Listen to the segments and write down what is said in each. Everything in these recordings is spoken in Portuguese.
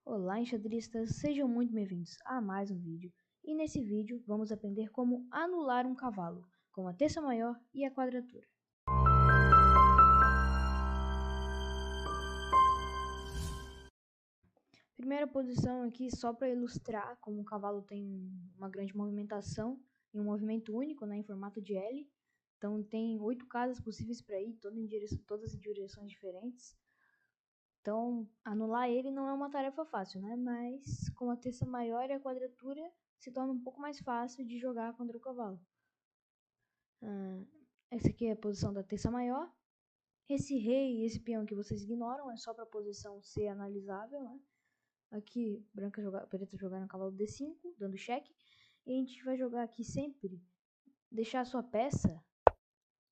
Olá, enxadristas, sejam muito bem-vindos a mais um vídeo. E nesse vídeo vamos aprender como anular um cavalo, com a terça maior e a quadratura. Primeira posição aqui só para ilustrar como o cavalo tem uma grande movimentação em um movimento único, em formato de L. Então tem 8 casas possíveis para ir, todas em direções diferentes. Então, anular ele não é uma tarefa fácil, né? Mas com a terça maior e a quadratura se torna um pouco mais fácil de jogar contra o cavalo. Essa aqui é a posição da terça maior. Esse rei e esse peão que vocês ignoram é só para a posição ser analisável, né? Aqui, preta jogar no cavalo D5, dando cheque. E a gente vai jogar aqui sempre, deixar a sua peça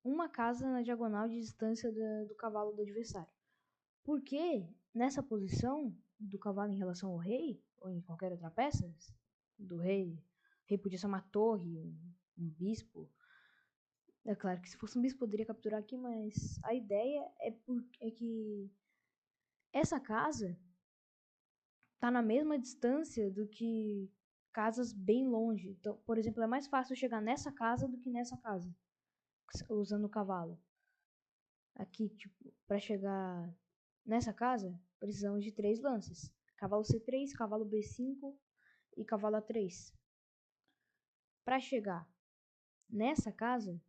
uma casa na diagonal de distância do cavalo do adversário. Porque nessa posição do cavalo em relação ao rei, ou em qualquer outra peça, do rei, o rei podia ser uma torre, um bispo. É claro que se fosse um bispo poderia capturar aqui, mas a ideia é que essa casa está na mesma distância do que casas bem longe. Então, por exemplo, é mais fácil chegar nessa casa do que nessa casa, usando o cavalo. Aqui, tipo, para chegar nessa casa, precisamos de 3 lances. Cavalo C3, cavalo B5 e cavalo A3. Para chegar nessa casa,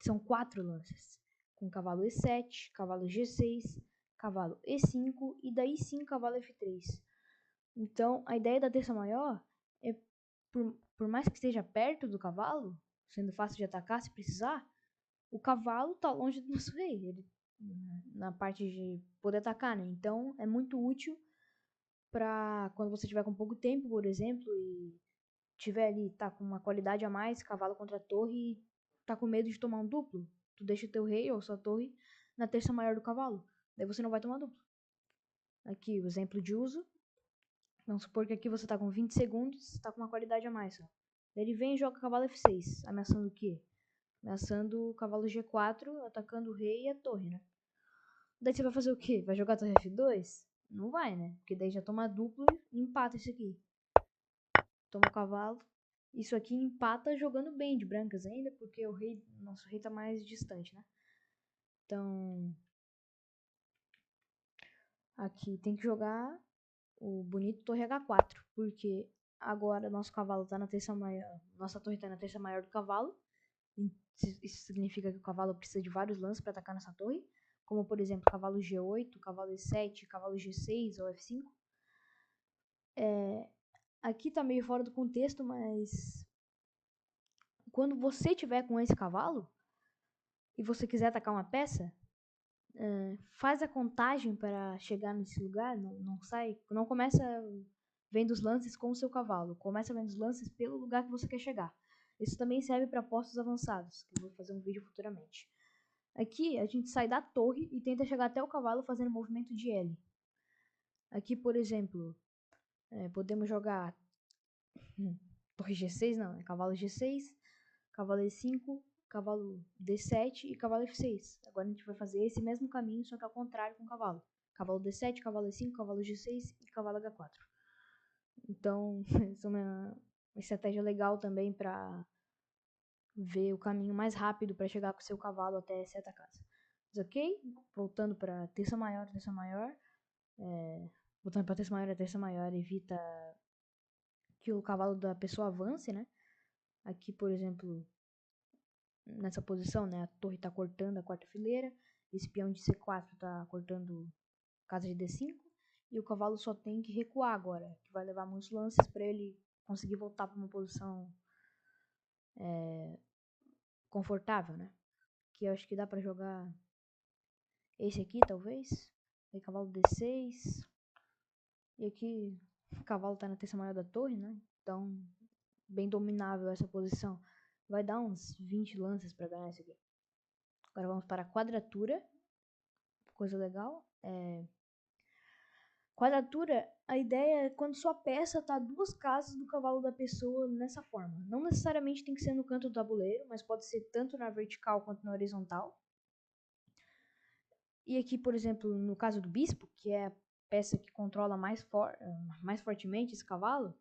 são 4 lances. Com cavalo E7, cavalo G6, cavalo E5 e daí sim cavalo F3. Então, a ideia da terça maior é, por mais que esteja perto do cavalo, sendo fácil de atacar se precisar, o cavalo está longe do nosso rei. Ele na parte de poder atacar, né? Então é muito útil para quando você tiver com pouco tempo, por exemplo, e tiver ali, tá com uma qualidade a mais, cavalo contra a torre, e tá com medo de tomar um duplo, tu deixa teu rei ou sua torre na terça maior do cavalo, daí você não vai tomar duplo. Aqui o exemplo de uso, vamos supor que aqui você tá com 20 segundos, tá com uma qualidade a mais, ó. Daí ele vem e joga cavalo F6, ameaçando o quê? Ameaçando o cavalo G4, atacando o rei e a torre, né? Daí você vai fazer o quê? Vai jogar torre F2? Não vai, né? Porque daí já toma duplo e empata isso aqui. Toma o cavalo. Isso aqui empata jogando bem de brancas ainda, porque nosso rei tá mais distante, né? Então, aqui tem que jogar o bonito torre H4, porque agora nosso cavalo tá na terça maior, nossa torre tá na terça maior do cavalo. Isso significa que o cavalo precisa de vários lances para atacar nessa torre, como por exemplo cavalo G8, cavalo E7, cavalo G6 ou F5. Aqui tá meio fora do contexto, mas quando você tiver com esse cavalo e você quiser atacar uma peça, faz a contagem para chegar nesse lugar, não começa vendo os lances com o seu cavalo, começa vendo os lances pelo lugar que você quer chegar. Isso também serve para postos avançados, que eu vou fazer um vídeo futuramente. Aqui a gente sai da torre e tenta chegar até o cavalo fazendo movimento de L. Aqui, por exemplo, podemos jogar torre G6, não, é cavalo G6, cavalo E5, cavalo D7 e cavalo F6. Agora a gente vai fazer esse mesmo caminho, só que ao contrário com o cavalo. Cavalo D7, cavalo E5, cavalo G6 e cavalo H4. Então, essa é uma estratégia legal também para ver o caminho mais rápido para chegar com o seu cavalo até certa casa. Mas ok? Voltando para terça maior, voltando para terça maior evita que o cavalo da pessoa avance, né? Aqui, por exemplo, nessa posição, né? A torre está cortando a quarta fileira, esse peão de C4 está cortando casa de D5, e o cavalo só tem que recuar agora, que vai levar muitos lances para ele conseguir voltar para uma posição confortável, né? Que eu acho que dá para jogar esse aqui, talvez. Aí cavalo D6. E aqui o cavalo está na terça maior da torre, né? Então, bem dominável essa posição. Vai dar uns 20 lances para ganhar isso aqui. Agora vamos para a quadratura. Coisa legal. Quadratura, a ideia é quando sua peça está 2 casas do cavalo da pessoa nessa forma. Não necessariamente tem que ser no canto do tabuleiro, mas pode ser tanto na vertical quanto na horizontal. E aqui, por exemplo, no caso do bispo, que é peça que controla mais fortemente esse cavalo,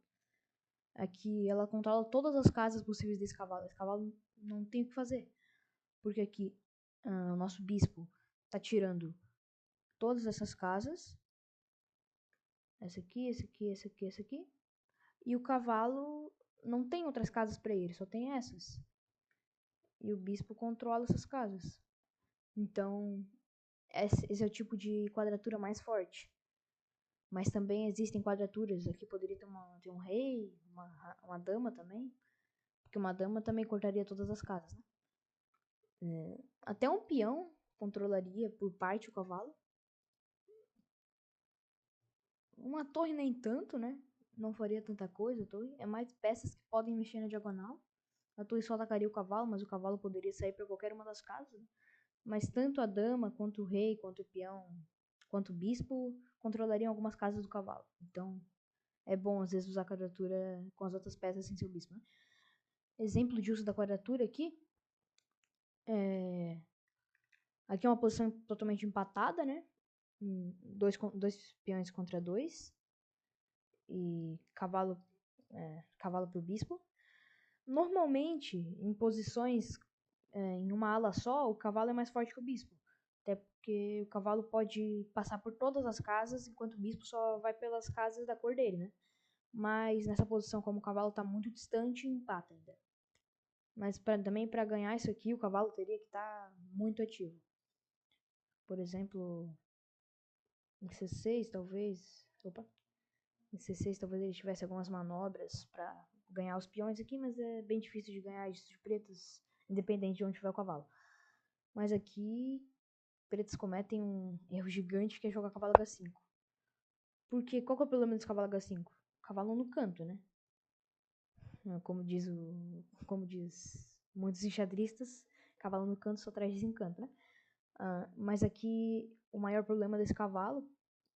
é que ela controla todas as casas possíveis desse cavalo. Esse cavalo não tem o que fazer. Porque aqui o nosso bispo tá tirando todas essas casas. Essa aqui, essa aqui, essa aqui, essa aqui. E o cavalo não tem outras casas para ele, só tem essas. E o bispo controla essas casas. Então, esse é o tipo de quadratura mais forte. Mas também existem quadraturas. Aqui poderia ter um rei, uma dama também. Porque uma dama também cortaria todas as casas, né? Até um peão controlaria por parte o cavalo. Uma torre nem tanto, né? Não faria tanta coisa a torre. É mais peças que podem mexer na diagonal. A torre só atacaria o cavalo, mas o cavalo poderia sair para qualquer uma das casas, né? Mas tanto a dama, quanto o rei, quanto o peão, quanto o bispo controlariam algumas casas do cavalo. Então, é bom às vezes usar a quadratura com as outras peças sem ser o bispo, né? Exemplo de uso da quadratura aqui. Aqui é uma posição totalmente empatada, né? Dois peões contra dois. E cavalo pro bispo. Normalmente, em posições em uma ala só, o cavalo é mais forte que o bispo. Até porque o cavalo pode passar por todas as casas, enquanto o bispo só vai pelas casas da cor dele, né? Mas nessa posição, como o cavalo está muito distante, empata ainda. Mas também para ganhar isso aqui, o cavalo teria que estar muito ativo. Por exemplo, em C6 talvez... Opa! Em C6 talvez ele tivesse algumas manobras para ganhar os peões aqui, mas é bem difícil de ganhar isso de pretas, independente de onde tiver o cavalo. Mas aqui, pretos cometem um erro gigante que é jogar cavalo H5. Porque qual que é o problema desse cavalo H5? Cavalo no canto, né? Como diz muitos enxadristas, cavalo no canto só traz desencanto, né? Mas aqui, o maior problema desse cavalo,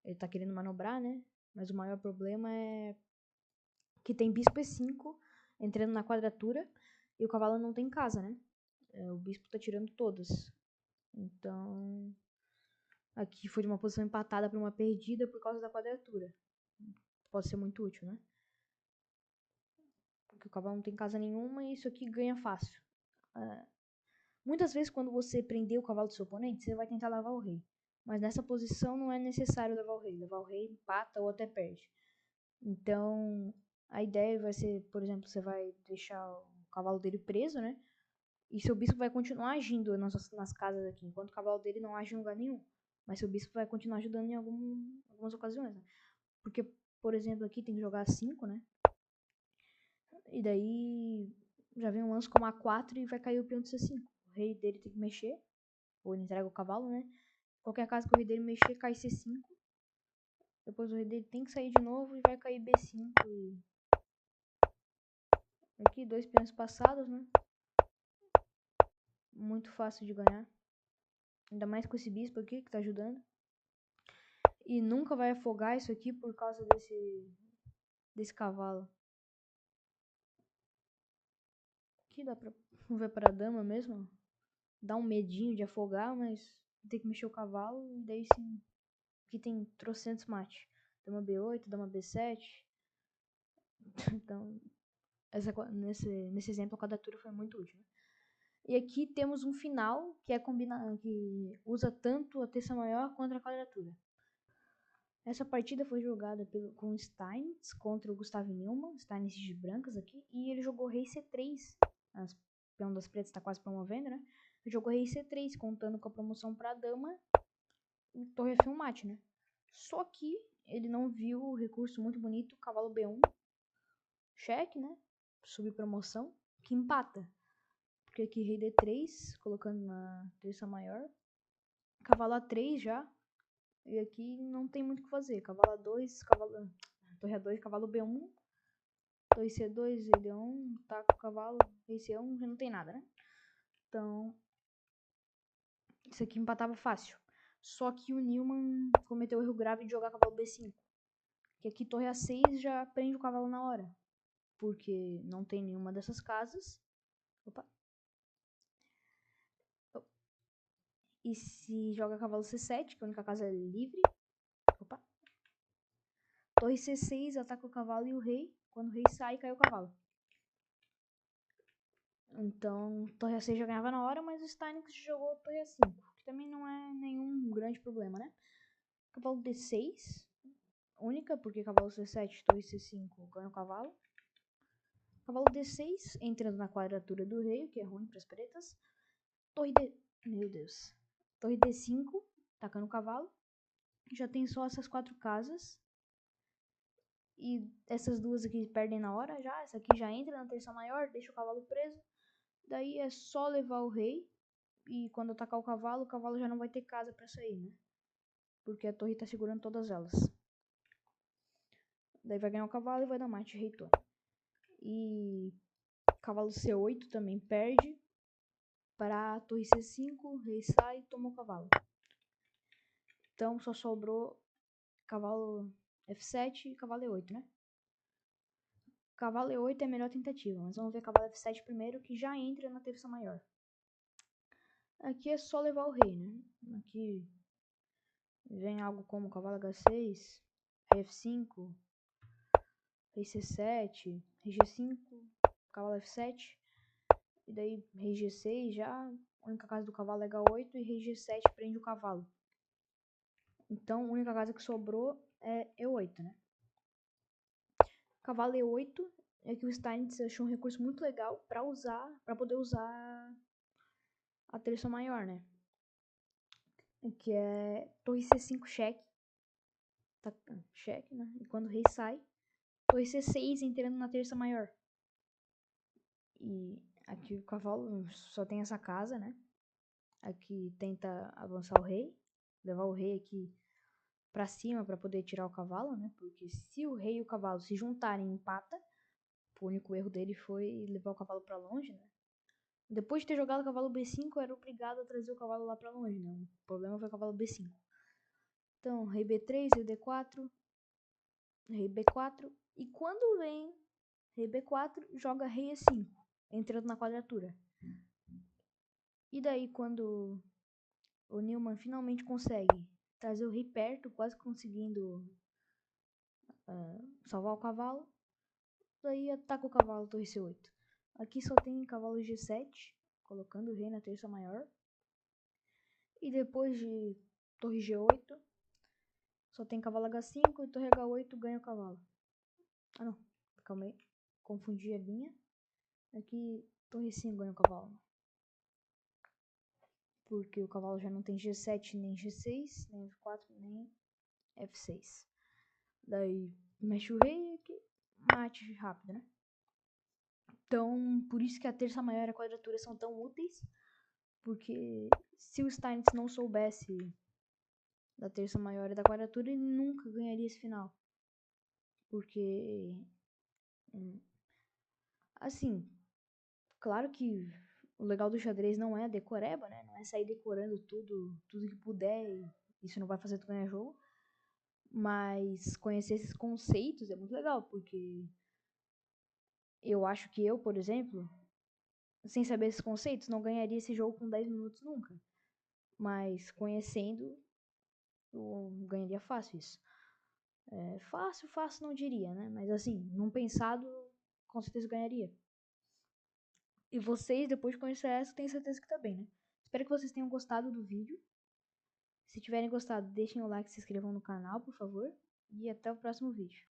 ele tá querendo manobrar, né? Mas o maior problema é que tem bispo E5 entrando na quadratura e o cavalo não tem casa, né? O bispo tá tirando todas. Então, aqui foi de uma posição empatada para uma perdida por causa da quadratura. Pode ser muito útil, né? Porque o cavalo não tem casa nenhuma e isso aqui ganha fácil. Muitas vezes, quando você prender o cavalo do seu oponente, você vai tentar levar o rei. Mas nessa posição não é necessário levar o rei. Levar o rei empata ou até perde. Então, a ideia vai ser, por exemplo, você vai deixar o cavalo dele preso, né? E seu bispo vai continuar agindo nas casas aqui, enquanto o cavalo dele não age em lugar nenhum. Mas seu bispo vai continuar ajudando em algumas ocasiões, né? Porque, por exemplo, aqui tem que jogar 5, né? E daí já vem um lance como A4 e vai cair o peão de C5. O rei dele tem que mexer, ou ele entrega o cavalo, né? Qualquer caso que o rei dele mexer, cai C5. Depois o rei dele tem que sair de novo e vai cair B5. Aqui, 2 peões passados, né? Muito fácil de ganhar. Ainda mais com esse bispo aqui que tá ajudando. E nunca vai afogar isso aqui por causa desse cavalo. Aqui dá pra ver pra dama mesmo. Dá um medinho de afogar, mas tem que mexer o cavalo. E daí sim. Aqui tem trocentos mate. Dama B8, dama B7. Então, nesse exemplo a quadratura foi muito útil, né? E aqui temos um final que que usa tanto a terça maior quanto a quadratura. Essa partida foi jogada com Steins contra o Gustav Neumann, Steins de brancas aqui, e ele jogou rei C3. O peão das pretas está quase promovendo, né? Ele jogou rei C3, contando com a promoção para dama e torre F1 mate, né? Só que ele não viu o recurso muito bonito, cavalo B1, cheque, né? Subpromoção, que empata. Porque aqui rei D3, colocando na terça maior. Cavalo A3 já. E aqui não tem muito o que fazer. Cavalo A2, torre A2, cavalo B1. Torre C2, rei D1, taca o cavalo, rei C1, já não tem nada, né? Então, isso aqui empatava fácil. Só que o Neumann cometeu o erro grave de jogar cavalo B5. Que aqui torre A6 já prende o cavalo na hora. Porque não tem nenhuma dessas casas. Opa. E se joga cavalo C7, que a única casa é livre. Opa. Torre C6 ataca o cavalo e o rei. Quando o rei sai, cai o cavalo. Então, torre A6 já ganhava na hora, mas o Steinix jogou torre A5, que também não é nenhum grande problema, né? Cavalo D6, única, porque cavalo C7, torre C5 ganha o cavalo. Cavalo D6, entrando na quadratura do rei, o que é ruim para as pretas. Torre D... Meu Deus. Torre D5, atacando o cavalo. Já tem só essas 4 casas. E essas duas aqui perdem na hora já. Essa aqui já entra na terça maior, deixa o cavalo preso. Daí é só levar o rei. E quando atacar o cavalo já não vai ter casa para sair, né? Porque a torre tá segurando todas elas. Daí vai ganhar o cavalo e vai dar mate reitor. E cavalo C8 também perde. Para a torre C5, rei sai e toma o cavalo. Então só sobrou cavalo F7 e cavalo E8, né? Cavalo E8 é a melhor tentativa, mas vamos ver cavalo F7 primeiro, que já entra na terça maior. Aqui é só levar o rei, né? Aqui vem algo como cavalo H6, rei F5, rei C7, rei G5, cavalo F7, e daí rei G6 já, a única casa do cavalo é H8 e rei G7 prende o cavalo. Então a única casa que sobrou é E8, né? Cavalo E8 é que o Steinitz achou um recurso muito legal para poder usar a terça maior, né? Que é torre C5 cheque. Tá, cheque, né? E quando o rei sai, torre C6 entrando na terça maior. E aqui o cavalo só tem essa casa, né? Aqui tenta avançar o rei, levar o rei aqui pra cima para poder tirar o cavalo, né? Porque se o rei e o cavalo se juntarem e empata, o único erro dele foi levar o cavalo para longe, né? Depois de ter jogado o cavalo B5, era obrigado a trazer o cavalo lá pra longe, né? O problema foi o cavalo B5. Então, rei B3, rei D4, rei B4. E quando vem rei B4, joga rei E5, entrando na quadratura. E daí, quando o Newman finalmente consegue trazer o rei perto, quase conseguindo salvar o cavalo, daí ataca o cavalo, torre C8. Aqui só tem cavalo G7, colocando o rei na terça maior. E depois de torre G8, só tem cavalo H5 e torre H8 ganha o cavalo. Ah não, calma aí, confundi a linha. Aqui torre 5 ganha o cavalo. Porque o cavalo já não tem G7 nem G6, nem F4 nem F6. Daí mexe o rei aqui, mate rápido, né? Então, por isso que a terça maior e a quadratura são tão úteis. Porque se o Steinitz não soubesse da terça maior e da quadratura, ele nunca ganharia esse final. Porque, assim, claro que o legal do xadrez não é a decoreba, né? Não é sair decorando tudo que puder, e isso não vai fazer tu ganhar jogo. Mas conhecer esses conceitos é muito legal, porque eu acho que eu, por exemplo, sem saber esses conceitos, não ganharia esse jogo com 10 minutos nunca. Mas conhecendo, eu ganharia fácil isso. Fácil não diria, né? Mas assim, num pensado, com certeza ganharia. E vocês, depois de conhecer essa, tenho certeza que tá bem, né? Espero que vocês tenham gostado do vídeo. Se tiverem gostado, deixem o like e se inscrevam no canal, por favor. E até o próximo vídeo.